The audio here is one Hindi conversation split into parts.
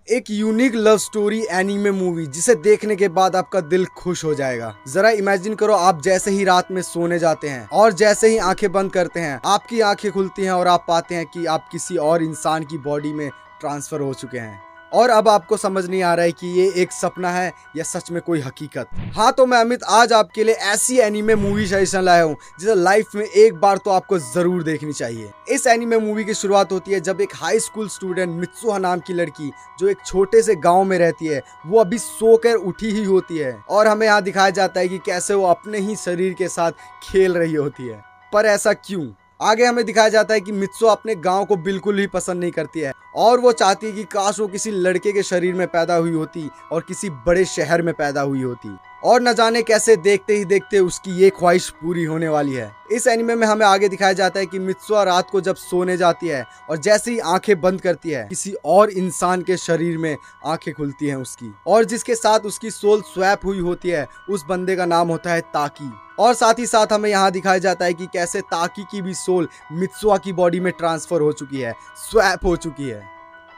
एक unique love story anime movie जिसे देखने के बाद आपका दिल खुश हो जाएगा। जरा इमेजिन करो, आप जैसे ही रात में सोने जाते हैं और जैसे ही आंखें बंद करते हैं, आपकी आंखें खुलती हैं और आप पाते हैं कि आप किसी और इंसान की बॉडी में ट्रांसफर हो चुके हैं। और अब आपको समझ नहीं आ रहा है कि ये एक सपना है या सच में कोई हकीकत। हाँ, तो मैं अमित आज आपके लिए ऐसी एनीमे मूवी सजेशन लाया हूँ जिसे लाइफ में एक बार तो आपको जरूर देखनी चाहिए। इस एनीमे मूवी की शुरुआत होती है जब एक हाई स्कूल स्टूडेंट मित्सुहा नाम की लड़की जो एक छोटे से गांव में रहती है, वो अभी सोकर उठी ही होती है और हमें यहाँ दिखाया जाता है कि कैसे वो अपने ही शरीर के साथ खेल रही होती है। पर ऐसा क्यों? आगे हमें दिखाया जाता है कि मित्सु अपने गांव को बिल्कुल ही पसंद नहीं करती है और वो चाहती है कि काश वो किसी लड़के के शरीर में पैदा हुई होती और किसी बड़े शहर में पैदा हुई होती। और न जाने कैसे देखते ही देखते उसकी ये ख्वाहिश पूरी होने वाली है। इस एनिमे में हमें आगे दिखाया जाता है कि मित्सुआ रात को जब सोने जाती है और जैसे ही आंखें बंद करती है, किसी और इंसान के शरीर में आंखें खुलती हैं उसकी, और जिसके साथ उसकी सोल स्वैप हुई होती है। उस बंदे का नाम होता है ताकी। और साथ ही साथ हमें यहाँ दिखाया जाता है कि कैसे ताकी की भी सोल मित्सुआ की बॉडी में ट्रांसफर हो चुकी है, स्वैप हो चुकी है।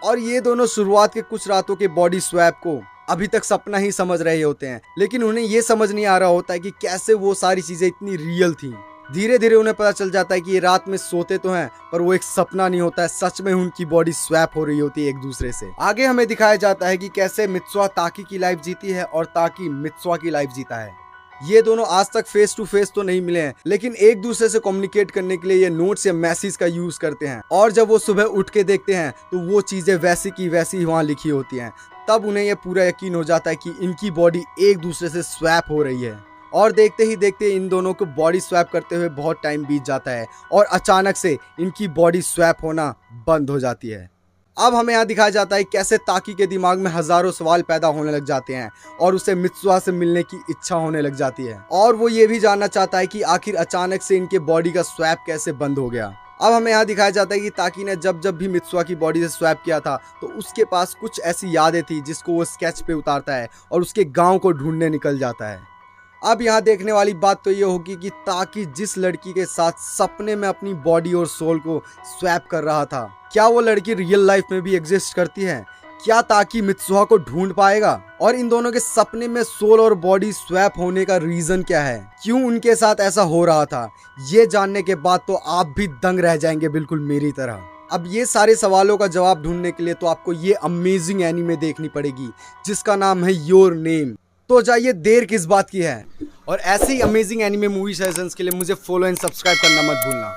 और ये दोनों शुरुआत के कुछ रातों के बॉडी स्वैप को अभी तक सपना ही समझ रहे होते हैं, लेकिन उन्हें ये समझ नहीं आ रहा होता है कि कैसे वो सारी चीजें इतनी रियल थी। धीरे धीरे उन्हें पता चल जाता है कि ये रात में सोते तो हैं पर वो एक सपना नहीं होता है, सच में उनकी बॉडी स्वैप हो रही होती है एक दूसरे से। आगे हमें दिखाया जाता है कि कैसे मित्सुआ ताकी की लाइफ जीती है और ताकी मित्सुआ की लाइफ जीता है। ये दोनों आज तक फेस टू फेस तो नहीं मिले हैं, लेकिन एक दूसरे से कम्युनिकेट करने के लिए ये नोट्स या मैसेज का यूज करते हैं। और जब वो सुबह उठ के देखते हैं तो वो चीजें वैसी की वैसी वहाँ लिखी होती हैं। तब उन्हें यह पूरा यकीन हो जाता है कि इनकी बॉडी एक दूसरे से स्वैप हो रही है। और देखते ही देखते इन दोनों को बॉडी स्वैप करते हुए बहुत टाइम बीत जाता है और अचानक से इनकी बॉडी स्वैप होना बंद हो जाती है। अब हमें यहाँ दिखाया जाता है कैसे ताकी के दिमाग में हजारों सवाल पैदा होने लग जाते हैं और उसे मित्सुआ से मिलने की इच्छा होने लग जाती है। और वो ये भी जानना चाहता है कि आखिर अचानक से इनके बॉडी का स्वैप कैसे बंद हो गया। अब हमें यहाँ दिखाया जाता है कि ताकी ने जब जब भी मित्सुआ की बॉडी से स्वैप किया था तो उसके पास कुछ ऐसी यादें थी जिसको वो स्केच पे उतारता है और उसके गाँव को ढूंढने निकल जाता है। अब यहाँ देखने वाली बात तो ये होगी कि ताकी जिस लड़की के साथ सपने में अपनी बॉडी और सोल को स्वैप कर रहा था, क्या वो लड़की रियल लाइफ में भी एग्जिस्ट करती है? क्या ताकी मित्सुहा को ढूंढ पाएगा? और इन दोनों के सपने में सोल और बॉडी स्वैप होने का रीजन क्या है? क्यों उनके साथ ऐसा हो रहा था? ये जानने के बाद तो आप भी दंग रह जाएंगे बिल्कुल मेरी तरह। अब ये सारे सवालों का जवाब ढूंढने के लिए तो आपको ये अमेजिंग एनीमे देखनी पड़ेगी जिसका नाम है योर नेम। तो जाइए, देर किस बात की है? और ऐसे ही अमेजिंग एनीमे मूवी सजेशंस के लिए मुझे फॉलो एंड सब्सक्राइब करना मत भूलना।